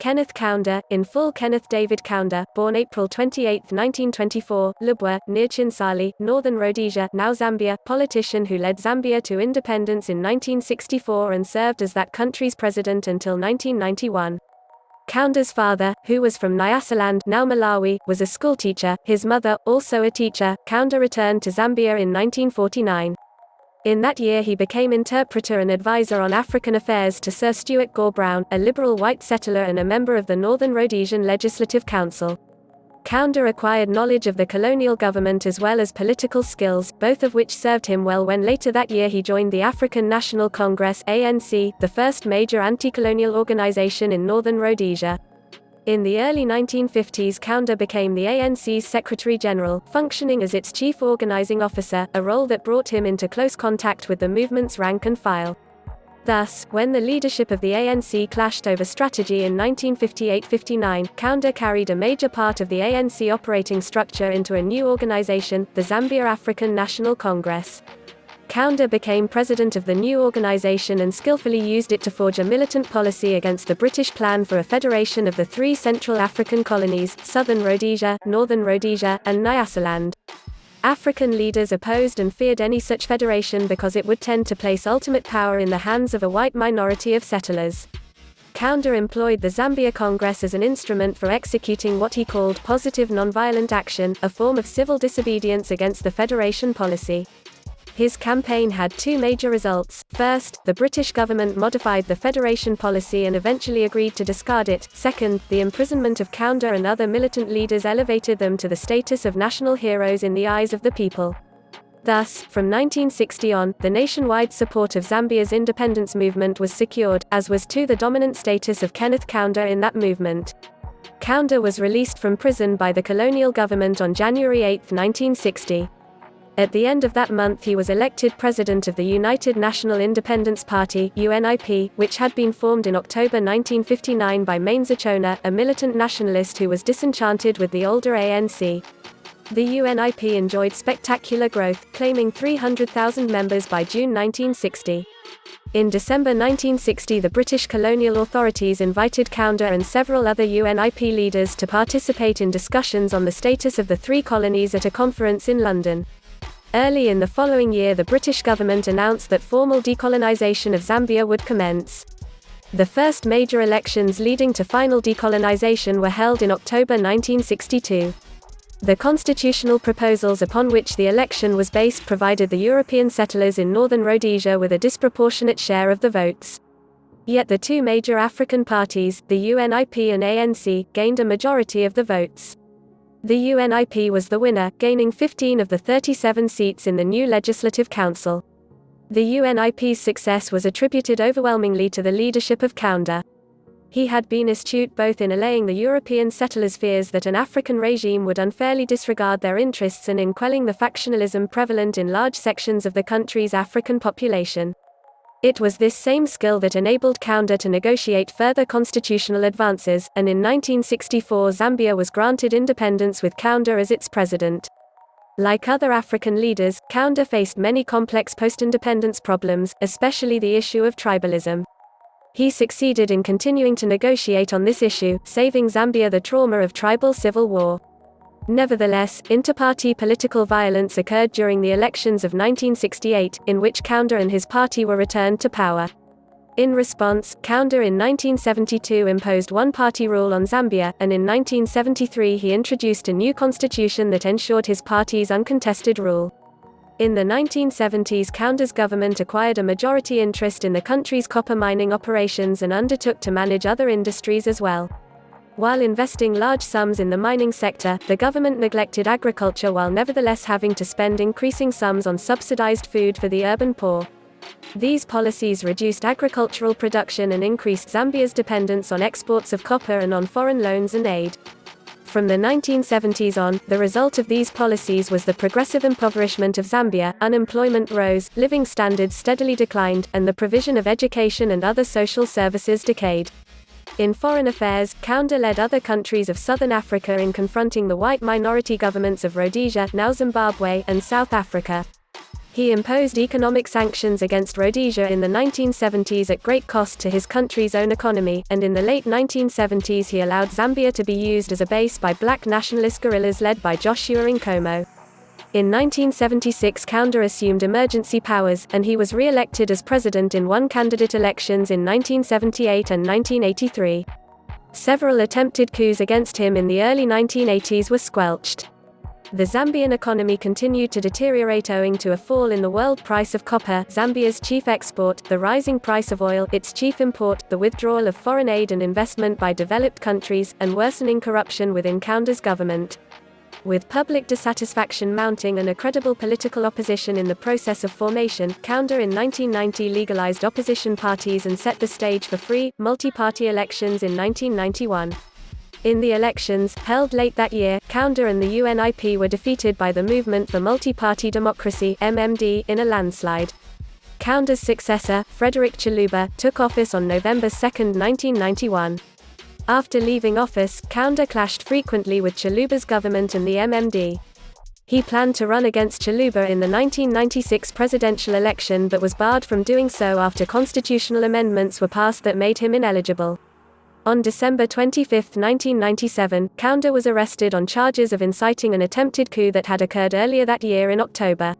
Kenneth Kaunda, in full Kenneth David Kaunda, born April 28, 1924, Lubwa, near Chinsali, Northern Rhodesia, now Zambia, politician who led Zambia to independence in 1964 and served as that country's president until 1991. Kaunda's father, who was from Nyasaland, now Malawi, was a schoolteacher, his mother, also a teacher. Kaunda returned to Zambia in 1949. In that year he became interpreter and advisor on African affairs to Sir Stuart Gore-Brown, a liberal white settler and a member of the Northern Rhodesian Legislative Council. Kaunda acquired knowledge of the colonial government as well as political skills, both of which served him well when later that year he joined the African National Congress (ANC), the first major anti-colonial organization in Northern Rhodesia. In the early 1950s, Kaunda became the ANC's Secretary General, functioning as its chief organizing officer, a role that brought him into close contact with the movement's rank and file. Thus, when the leadership of the ANC clashed over strategy in 1958-59, Kaunda carried a major part of the ANC operating structure into a new organization, the Zambia African National Congress. Kaunda became president of the new organization and skillfully used it to forge a militant policy against the British plan for a federation of the three Central African colonies, Southern Rhodesia, Northern Rhodesia, and Nyasaland. African leaders opposed and feared any such federation because it would tend to place ultimate power in the hands of a white minority of settlers. Kaunda employed the Zambia Congress as an instrument for executing what he called positive nonviolent action, a form of civil disobedience against the federation policy. His campaign had two major results. First, the British government modified the federation policy and eventually agreed to discard it. Second, the imprisonment of Kaunda and other militant leaders elevated them to the status of national heroes in the eyes of the people. Thus, from 1960 on, the nationwide support of Zambia's independence movement was secured, as was too the dominant status of Kenneth Kaunda in that movement. Kaunda was released from prison by the colonial government on January 8, 1960. At the end of that month he was elected president of the United National Independence Party (UNIP), which had been formed in October 1959 by Mainza Chona, a militant nationalist who was disenchanted with the older ANC. The UNIP enjoyed spectacular growth, claiming 300,000 members by June 1960. In December 1960 the British colonial authorities invited Kaunda and several other UNIP leaders to participate in discussions on the status of the three colonies at a conference in London. Early in the following year the British government announced that formal decolonization of Zambia would commence. The first major elections leading to final decolonization were held in October 1962. The constitutional proposals upon which the election was based provided the European settlers in Northern Rhodesia with a disproportionate share of the votes. Yet the two major African parties, the UNIP and ANC, gained a majority of the votes. The UNIP was the winner, gaining 15 of the 37 seats in the new Legislative Council. The UNIP's success was attributed overwhelmingly to the leadership of Kaunda. He had been astute both in allaying the European settlers' fears that an African regime would unfairly disregard their interests and in quelling the factionalism prevalent in large sections of the country's African population. It was this same skill that enabled Kaunda to negotiate further constitutional advances, and in 1964 Zambia was granted independence with Kaunda as its president. Like other African leaders, Kaunda faced many complex post-independence problems, especially the issue of tribalism. He succeeded in continuing to negotiate on this issue, saving Zambia the trauma of tribal civil war. Nevertheless, inter-party political violence occurred during the elections of 1968, in which Kaunda and his party were returned to power. In response, Kaunda in 1972 imposed one-party rule on Zambia, and in 1973 he introduced a new constitution that ensured his party's uncontested rule. In the 1970s Kaunda's government acquired a majority interest in the country's copper mining operations and undertook to manage other industries as well. While investing large sums in the mining sector, the government neglected agriculture while nevertheless having to spend increasing sums on subsidized food for the urban poor. These policies reduced agricultural production and increased Zambia's dependence on exports of copper and on foreign loans and aid. From the 1970s on, the result of these policies was the progressive impoverishment of Zambia. Unemployment rose, living standards steadily declined, and the provision of education and other social services decayed. In foreign affairs, Kaunda led other countries of southern Africa in confronting the white minority governments of Rhodesia, now Zimbabwe, and South Africa. He imposed economic sanctions against Rhodesia in the 1970s at great cost to his country's own economy, and in the late 1970s he allowed Zambia to be used as a base by black nationalist guerrillas led by Joshua Nkomo. In 1976 Kaunda assumed emergency powers, and he was re-elected as president in one-candidate elections in 1978 and 1983. Several attempted coups against him in the early 1980s were squelched. The Zambian economy continued to deteriorate owing to a fall in the world price of copper, Zambia's chief export, the rising price of oil, its chief import, the withdrawal of foreign aid and investment by developed countries, and worsening corruption within Kaunda's government. With public dissatisfaction mounting and a credible political opposition in the process of formation, Kaunda in 1990 legalized opposition parties and set the stage for free, multi-party elections in 1991. In the elections, held late that year, Kaunda and the UNIP were defeated by the Movement for Multi-Party Democracy (MMD) in a landslide. Kaunda's successor, Frederick Chiluba, took office on November 2, 1991. After leaving office, Kaunda clashed frequently with Chiluba's government and the MMD. He planned to run against Chiluba in the 1996 presidential election but was barred from doing so after constitutional amendments were passed that made him ineligible. On December 25, 1997, Kaunda was arrested on charges of inciting an attempted coup that had occurred earlier that year in October.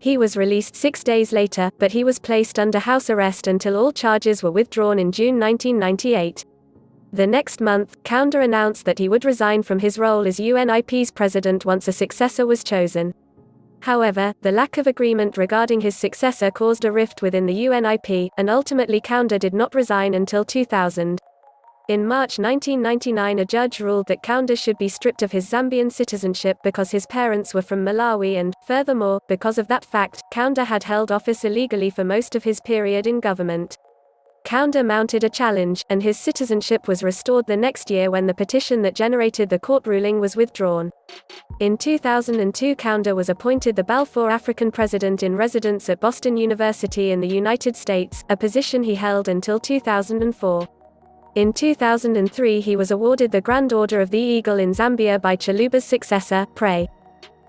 He was released 6 days later, but he was placed under house arrest until all charges were withdrawn in June 1998. The next month, Kaunda announced that he would resign from his role as UNIP's president once a successor was chosen. However, the lack of agreement regarding his successor caused a rift within the UNIP, and ultimately Kaunda did not resign until 2000. In March 1999 a judge ruled that Kaunda should be stripped of his Zambian citizenship because his parents were from Malawi and, furthermore, because of that fact, Kaunda had held office illegally for most of his period in government. Kaunda mounted a challenge, and his citizenship was restored the next year when the petition that generated the court ruling was withdrawn. In 2002 Kaunda was appointed the Balfour African President in Residence at Boston University in the United States, a position he held until 2004. In 2003 he was awarded the Grand Order of the Eagle in Zambia by Chiluba's successor, Pre.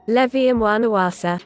Levi Mwanawasa.